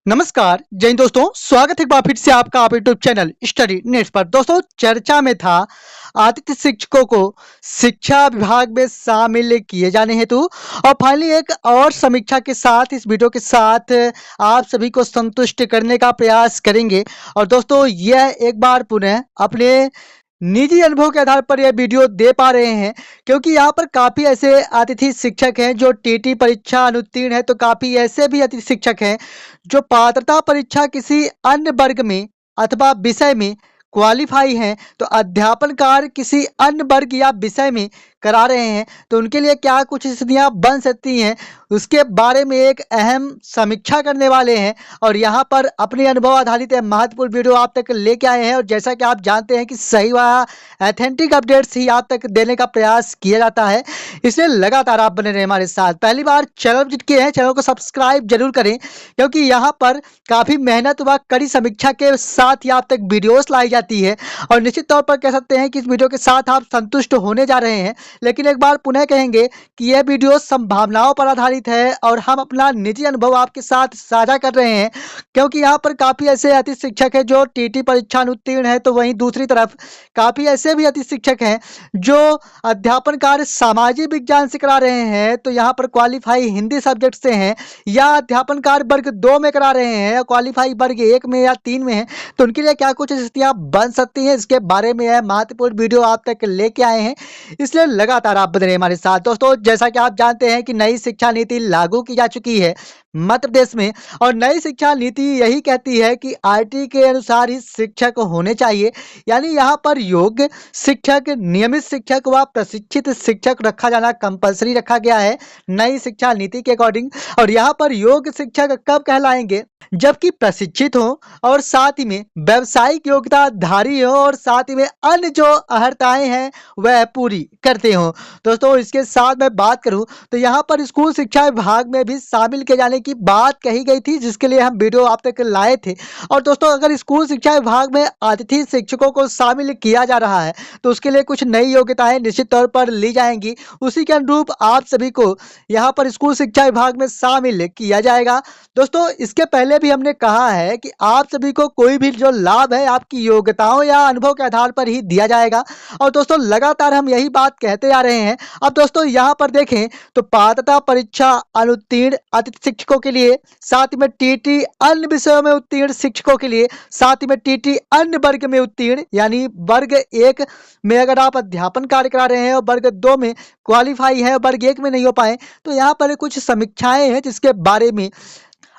नमस्कार जय हिंद दोस्तों, स्वागत है एक बार फिर से आपका आप यूट्यूब चैनल स्टडी नेट पर। दोस्तों, चर्चा में था अतिथि शिक्षकों को शिक्षा विभाग में शामिल किए जाने हेतु और फाइनली एक और समीक्षा के साथ इस वीडियो के साथ आप सभी को संतुष्ट करने का प्रयास करेंगे। और दोस्तों, यह एक बार पुनः अपने निजी अनुभव के आधार पर यह वीडियो दे पा रहे हैं, क्योंकि यहाँ पर काफ़ी ऐसे अतिथि शिक्षक हैं जो टीटी परीक्षा अनुत्तीर्ण है, तो काफ़ी ऐसे भी अतिथि शिक्षक हैं जो पात्रता परीक्षा किसी अन्य वर्ग में अथवा विषय में क्वालिफाई हैं, तो अध्यापन कार्य किसी अन्य वर्ग या विषय में करा रहे हैं, तो उनके लिए क्या कुछ स्थितियां बन सकती हैं, उसके बारे में एक अहम समीक्षा करने वाले हैं। और यहाँ पर अपने अनुभव आधारित महत्वपूर्ण वीडियो आप तक लेके आए हैं। और जैसा कि आप जानते हैं कि सही व ऑथेंटिक अपडेट्स ही आप तक देने का प्रयास किया जाता है, इसलिए लगातार आप बने रहे हमारे साथ। पहली बार चैनल विजिट किए हैं, चैनल को सब्सक्राइब जरूर करें, क्योंकि यहाँ पर काफ़ी मेहनत व कड़ी समीक्षा के साथ ही आप तक वीडियोस लाई जाती है। और निश्चित तौर पर कह सकते हैं कि इस वीडियो के साथ आप संतुष्ट होने जा रहे हैं, लेकिन एक बार पुनः कहेंगे कि यह वीडियो संभावनाओं पर आधारित है और हम अपना निजी अनुभव आपके साथ साझा कर रहे हैं, क्योंकि यहाँ पर काफ़ी ऐसे अतिथि शिक्षक हैं जो टीटी परीक्षा अनुत्तीर्ण है, तो वहीं दूसरी तरफ काफ़ी ऐसे भी अतिथि शिक्षक हैं जो अध्यापन कार्य सामाजिक विज्ञान से करा रहे हैं, तो यहाँ पर क्वालिफाई हिंदी सब्जेक्ट से हैं, या अध्यापन कार्य वर्ग 2 में करा रहे हैं या क्वालिफाई वर्ग 1 में या 3 में है, तो उनके लिए क्या कुछ स्थितियाँ बन सकती हैं, इसके बारे में यह महत्वपूर्ण वीडियो आप तक लेके आए हैं। इसलिए लगातार आप बने रहिए हमारे साथ। दोस्तों, जैसा कि आप जानते हैं कि नई शिक्षा नीति लागू की जा चुकी है मध्य प्रदेश में, और नई शिक्षा नीति यही कहती है कि आरटी के अनुसार ही शिक्षक होने चाहिए, यानी यहाँ पर योग्य शिक्षक, नियमित शिक्षक व प्रशिक्षित शिक्षक रखा जाना कंपलसरी रखा गया है नई शिक्षा नीति के अकॉर्डिंग। और यहाँ पर योग्य शिक्षक कब कहलाएंगे, जबकि प्रशिक्षित हो और साथ ही में व्यावसायिक योग्यता धारी हो और साथ ही में अन्य जो अर्हताएं हैं वह पूरी करते हो। दोस्तों, इसके साथ मैं बात करूं तो यहाँ पर स्कूल शिक्षा विभाग में भी शामिल किए जाने की बात कही गई थी, जिसके लिए हम वीडियो आप तक लाए थे। और दोस्तों, अगर स्कूल शिक्षा विभाग में अतिथि शिक्षकों को शामिल किया जा रहा है, तो उसके लिए कुछ नई योग्यताएं निश्चित तौर पर ली जाएंगी। उसी के अनुरूप आप सभी को यहाँ पर स्कूल शिक्षा विभाग में शामिल किया जाएगा। दोस्तों, इसके पहले भी हमने कहा है कि आप सभी को कोई भी जो लाभ है आपकी योग्यताओं या अनुभव के आधार पर ही दिया जाएगा। और दोस्तों, लगातार हम यही बात कहते आ रहे हैं। अब दोस्तों, यहाँ पर देखें तो पात्रता परीक्षा अनुत्तीर्ण अतिथि शिक्षकों के लिए, साथ ही में टीटी अन्य विषयों में उत्तीर्ण शिक्षकों के लिए, साथ ही में टीटी अन्य वर्ग में उत्तीर्ण, यानी वर्ग 1 में अगर आप अध्यापन कार्य करा रहे हैं और वर्ग 2 में क्वालिफाई है, वर्ग 1 में नहीं हो पाए, तो यहाँ पर कुछ समीक्षाएं हैं जिसके बारे में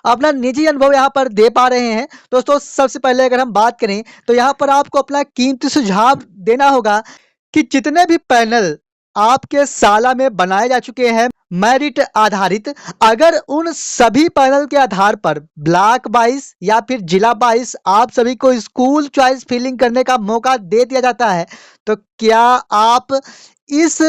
अपना निजी अनुभव यहाँ पर दे पा रहे हैं। दोस्तों, सबसे पहले अगर हम बात करें तो यहाँ पर आपको अपना कीमती सुझाव देना होगा कि जितने भी पैनल आपके साला में बनाए जा चुके हैं मेरिट आधारित, अगर उन सभी पैनल के आधार पर ब्लॉक 22 या फिर जिला 22 आप सभी को स्कूल चॉइस फिलिंग करने का मौका दे दिया जाता है, तो क्या आप इस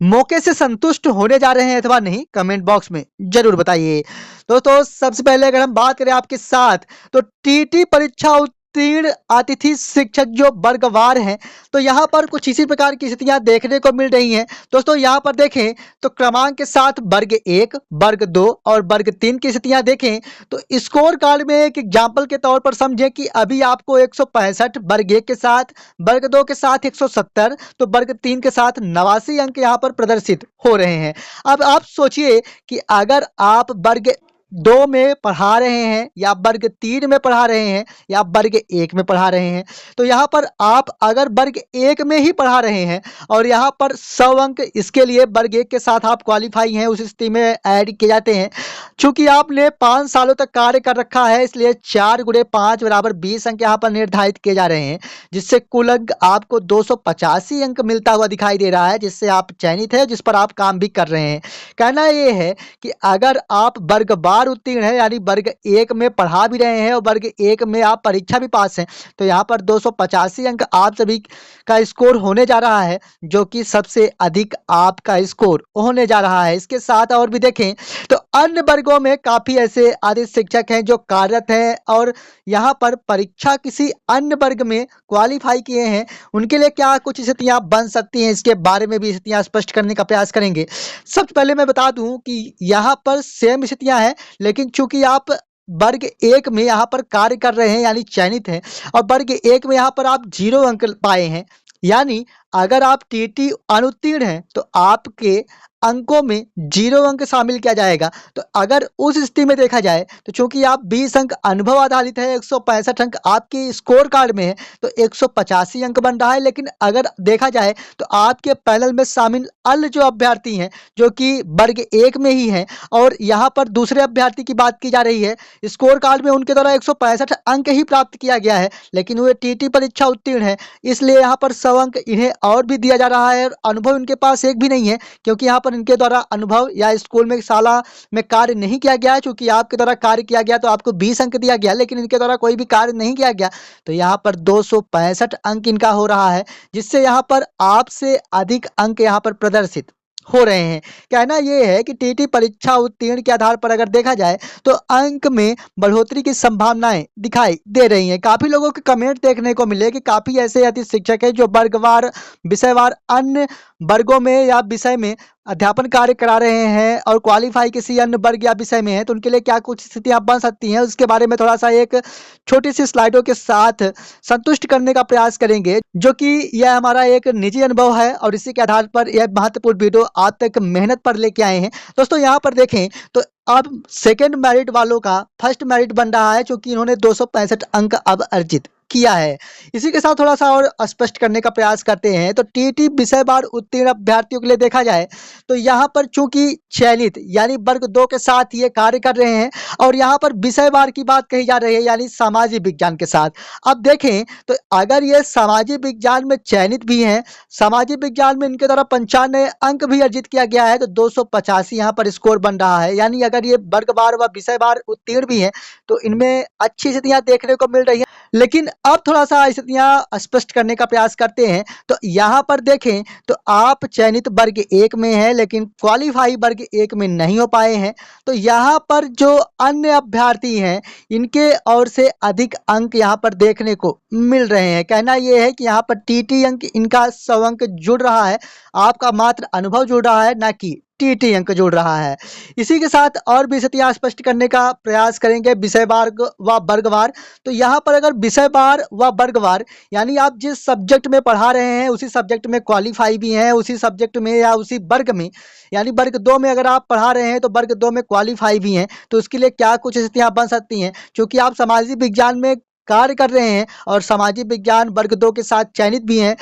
मौके से संतुष्ट होने जा रहे हैं अथवा नहीं, कमेंट बॉक्स में जरूर बताइए। दोस्तों, सबसे पहले अगर हम बात करें आपके साथ, तो टीटी परीक्षा उत्तीर्ण अतिथि शिक्षक जो वर्गवार हैं, तो यहाँ पर कुछ इसी प्रकार की स्थितियां देखने को मिल रही हैं। दोस्तों, यहाँ पर देखें तो क्रमांक के साथ वर्ग 1, वर्ग 2 और वर्ग 3 की स्थितियां देखें तो स्कोर कार्ड में एक एग्जाम्पल के तौर पर समझें कि अभी आपको 165 वर्ग 1 के साथ, वर्ग 2 के साथ 170, तो वर्ग 3 के साथ 89 अंक यहाँ पर प्रदर्शित हो रहे हैं। अब आप सोचिए कि अगर आप वर्ग 2 में पढ़ा रहे हैं या वर्ग 3 में पढ़ा रहे हैं या वर्ग 1 में पढ़ा रहे हैं, तो यहाँ पर आप अगर वर्ग 1 में ही पढ़ा रहे हैं और यहाँ पर 100 अंक इसके लिए वर्ग 1 के साथ आप क्वालिफाई हैं, उस स्थिति में ऐड किए जाते हैं। चूंकि आपने 5 सालों तक कार्य कर रखा है, इसलिए 4 गुणे 5 बराबर 20 अंक यहाँ पर निर्धारित किए जा रहे हैं, जिससे कुल अंक आपको 285 अंक मिलता हुआ दिखाई दे रहा है, जिससे आप चयनित है, जिस पर आप काम भी कर रहे हैं। कहना ये है कि अगर आप वर्ग बार उत्तीर्ण है, यानी वर्ग 1 में पढ़ा भी रहे हैं और वर्ग 1 में आप परीक्षा भी पास हैं, तो यहाँ पर 285 अंक आप सभी का स्कोर होने जा रहा है, जो कि सबसे अधिक आपका स्कोर होने जा रहा है। इसके साथ और भी देखें तो अन्य वर्गों में काफ़ी ऐसे आदि शिक्षक हैं जो कार्यरत हैं और यहाँ पर परीक्षा किसी अन्य वर्ग में क्वालिफाई किए हैं, उनके लिए क्या कुछ स्थितियाँ बन सकती हैं, इसके बारे में भी स्थितियाँ स्पष्ट करने का प्रयास करेंगे। सबसे पहले मैं बता दूं कि यहाँ पर सेम स्थितियाँ हैं, लेकिन चूंकि आप वर्ग एक में यहाँ पर कार्य कर रहे हैं यानी चयनित हैं और वर्ग एक में यहाँ पर आप 0 अंक पाए हैं, यानी अगर आप टीटी अनुत्तीर्ण हैं तो आपके अंकों में 0 अंक शामिल किया जाएगा। तो अगर उस स्थिति में देखा जाए तो चूंकि आप 20 अंक अनुभव आधारित है, 165 अंक आपके स्कोर कार्ड में है, तो 185 अंक बन रहा है। लेकिन अगर देखा जाए तो आपके पैनल में शामिल अन्य जो अभ्यर्थी हैं जो कि वर्ग एक में ही हैं और यहाँ पर दूसरे अभ्यर्थी की बात की जा रही है, स्कोर कार्ड में उनके द्वारा 165 अंक ही प्राप्त किया गया है, लेकिन वे टीटी परीक्षा उत्तीर्ण है, इसलिए यहाँ पर 100 अंक इन्हें और भी दिया जा रहा है। और अनुभव इनके पास एक भी नहीं है, क्योंकि यहाँ पर इनके द्वारा अनुभव या स्कूल में शाला में कार्य नहीं किया गया है। चूंकि आपके द्वारा कार्य किया गया तो आपको 20 अंक दिया गया, लेकिन इनके द्वारा कोई भी कार्य नहीं किया गया, तो यहाँ पर 265 अंक इनका हो रहा है, जिससे यहाँ पर आपसे अधिक अंक यहाँ पर प्रदर्शित हो रहे हैं। कहना यह है कि टीटी परीक्षा उत्तीर्ण के आधार पर अगर देखा जाए तो अंक में बढ़ोतरी की संभावनाएं दिखाई दे रही हैं। काफी लोगों के कमेंट देखने को मिले कि काफी ऐसे अतिथि शिक्षक हैं जो वर्गवार विषयवार अन्य वर्गों में या विषय में अध्यापन कार्य करा रहे हैं और क्वालिफाई किसी अन्य वर्ग या विषय में है, तो उनके लिए क्या कुछ स्थितियां बन सकती हैं, उसके बारे में थोड़ा सा एक छोटी सी स्लाइडों के साथ संतुष्ट करने का प्रयास करेंगे, जो कि यह हमारा एक निजी अनुभव है और इसी के आधार पर यह महत्वपूर्ण वीडियो आप तक मेहनत पर लेके आए हैं। दोस्तों यहाँ पर देखें तो अब सेकेंड मेरिट वालों का फर्स्ट मेरिट बन रहा है, क्योंकि इन्होंने 265 अंक अब अर्जित किया है। इसी के साथ थोड़ा सा और स्पष्ट करने का प्रयास करते हैं तो टीटी विषयवार उत्तीर्ण अभ्यर्थियों के लिए देखा जाए तो यहाँ पर चूंकि चयनित यानी वर्ग 2 के साथ ये कार्य कर रहे हैं और यहाँ पर विषयवार की बात कही जा रही है यानी सामाजिक विज्ञान के साथ। अब देखें तो अगर ये सामाजिक विज्ञान में चयनित भी हैं, सामाजिक विज्ञान में इनके द्वारा 95 अंक भी अर्जित किया गया है, तो 285 यहाँ पर स्कोर बन रहा है, यानी अगर ये वर्गवार व विषयवार उत्तीर्ण भी हैं तो इनमें अच्छी स्थितियां देखने को मिल रही हैं। लेकिन अब थोड़ा सा स्थितियां स्पष्ट करने का प्रयास करते हैं तो यहाँ पर देखें तो आप चयनित वर्ग एक में हैं लेकिन क्वालिफाई वर्ग एक में नहीं हो पाए हैं, तो यहाँ पर जो अन्य अभ्यर्थी हैं इनके और से अधिक अंक यहाँ पर देखने को मिल रहे हैं। कहना यह है कि यहाँ पर टीटी अंक इनका 100 अंक जुड़ रहा है, आपका मात्र अनुभव जुड़ रहा है, ना कि टीटी अंक जुड़ रहा है। इसी के साथ और भी स्थितियां स्पष्ट करने का प्रयास करेंगे विषयवार व वर्गवार। तो यहाँ पर अगर विषयवार व वर्गवार यानी आप जिस सब्जेक्ट में पढ़ा रहे हैं उसी सब्जेक्ट में क्वालिफाई भी हैं, उसी सब्जेक्ट में या उसी वर्ग में यानी वर्ग 2 में अगर आप पढ़ा रहे हैं तो वर्ग 2 में क्वालिफाई भी हैं, तो उसके लिए क्या कुछ स्थितियां बन सकती हैं। क्योंकि आप सामाजिक विज्ञान में कार्य कर रहे हैं और सामाजिक विज्ञान वर्ग 2 के साथ चयनित भी हैं,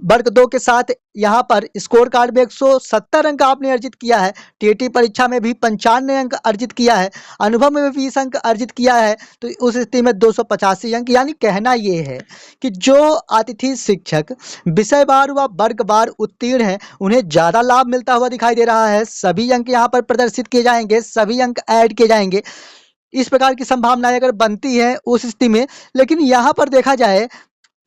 वर्ग 2 के साथ यहाँ पर स्कोर कार्ड में 170 अंक आपने अर्जित किया है, टीटी परीक्षा में भी 95 अंक अर्जित किया है, अनुभव में भी 20 अंक अर्जित किया है, तो उस स्थिति में 285 अंक। यानी कहना ये है कि जो अतिथि शिक्षक विषयवार व वर्गवार उत्तीर्ण हैं उन्हें ज़्यादा लाभ मिलता हुआ दिखाई दे रहा है। सभी अंक यहाँ पर प्रदर्शित किए जाएंगे, सभी अंक ऐड किए जाएंगे, इस प्रकार की संभावनाएं अगर बनती है उस स्थिति में। लेकिन यहाँ पर देखा जाए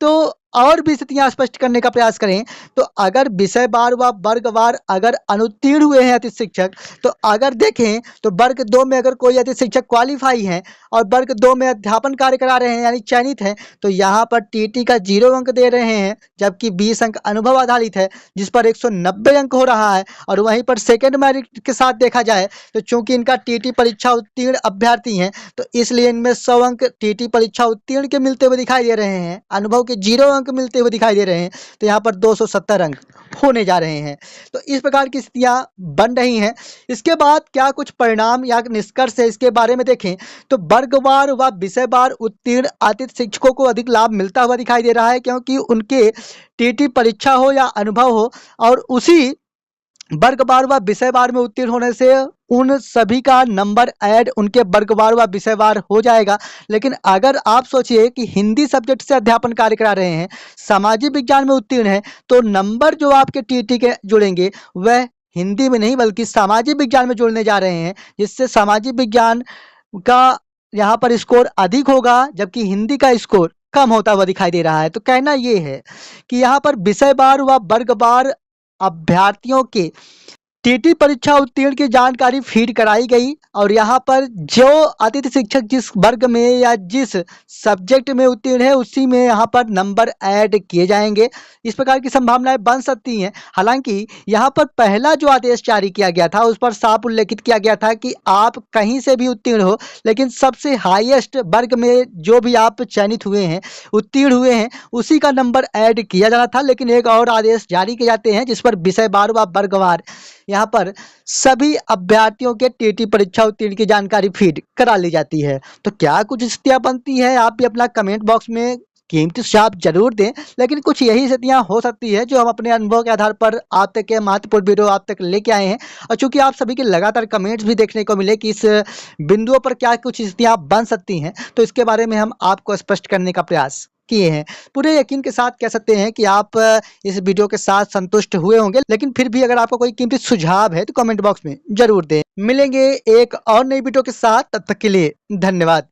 तो और भी स्थितियां स्पष्ट करने का प्रयास करें तो अगर विषयवार व वर्गवार अगर अनुत्तीर्ण हुए हैं अतिथि शिक्षक, तो अगर देखें तो वर्ग 2 में अगर कोई अतिथि शिक्षक क्वालिफाई हैं और वर्ग 2 में अध्यापन कार्य करा रहे हैं यानी चयनित हैं, तो यहाँ पर टीटी का 0 अंक दे रहे हैं, जबकि 20 अंक अनुभव आधारित है जिस पर 190 अंक हो रहा है। और वहीं पर सेकेंड मेरिट के साथ देखा जाए तो चूंकि इनका टीटी परीक्षा उत्तीर्ण अभ्यर्थी हैं तो इसलिए इनमें 100 अंक टीटी परीक्षा उत्तीर्ण के मिलते हुए दिखाई दे रहे हैं, अनुभव के 0 अंक मिलते हुए दिखाई दे रहे हैं, तो यहाँ पर 270 अंक होने जा रहे हैं। तो इस प्रकार की स्थितियां बन रही हैं। इसके बाद क्या कुछ परिणाम या निष्कर्ष है इसके बारे में देखें तो वर्गवार व विषयवार उत्तीर्ण अतिथि शिक्षकों को अधिक लाभ मिलता हुआ दिखाई दे रहा है, क्योंकि उनके टीटी परीक्षा हो या अनुभव हो और उसी वर्गवार व विषयवार में उत्तीर्ण होने से उन सभी का नंबर ऐड उनके वर्गवार व विषयवार हो जाएगा। लेकिन अगर आप सोचिए कि हिंदी सब्जेक्ट से अध्यापन कार्य करा रहे हैं, सामाजिक विज्ञान में उत्तीर्ण है, तो नंबर जो आपके टीटी के जुड़ेंगे वह हिंदी में नहीं बल्कि सामाजिक विज्ञान में जुड़ने जा रहे हैं, जिससे सामाजिक विज्ञान का यहाँ पर स्कोर अधिक होगा जबकि हिंदी का स्कोर कम होता हुआ दिखाई दे रहा है। तो कहना यह है कि यहाँ पर विषयवार व वर्गवार अभ्यर्थियों के टीटी परीक्षा उत्तीर्ण की जानकारी फीड कराई गई और यहाँ पर जो अतिथि शिक्षक जिस वर्ग में या जिस सब्जेक्ट में उत्तीर्ण है उसी में यहाँ पर नंबर ऐड किए जाएंगे। इस प्रकार की संभावनाएं बन सकती हैं। हालांकि यहाँ पर पहला जो आदेश जारी किया गया था उस पर साफ उल्लेखित किया गया था कि आप कहीं से भी उत्तीर्ण हो, लेकिन सबसे हाईएस्ट वर्ग में जो भी आप चयनित हुए हैं, उत्तीर्ण हुए हैं, उसी का नंबर ऐड किया जाना था। लेकिन एक और आदेश जारी किए जाते हैं जिस पर विषयवार व वर्गवार यहाँ पर सभी अभ्यर्थियों के टीटी परीक्षा उत्तीर्ण की जानकारी फीड करा ली जाती है। तो क्या कुछ स्थितियां बनती है, आप भी अपना कमेंट बॉक्स में कीमती सुझाव जरूर दें। लेकिन कुछ यही स्थितियां हो सकती है जो हम अपने अनुभव के आधार पर आप तक के महत्वपूर्ण वीडियो आप तक लेके आए हैं। और चूंकि आप सभी के लगातार कमेंट्स भी देखने को मिले कि इस बिंदुओं पर क्या कुछ स्थितियां बन सकती हैं, तो इसके बारे में हम आपको स्पष्ट करने का प्रयास किए हैं। पूरे यकीन के साथ कह सकते हैं कि आप इस वीडियो के साथ संतुष्ट हुए होंगे। लेकिन फिर भी अगर आपको कोई कीमती सुझाव है तो कमेंट बॉक्स में जरूर दें। मिलेंगे एक और नई वीडियो के साथ, तब तक के लिए धन्यवाद।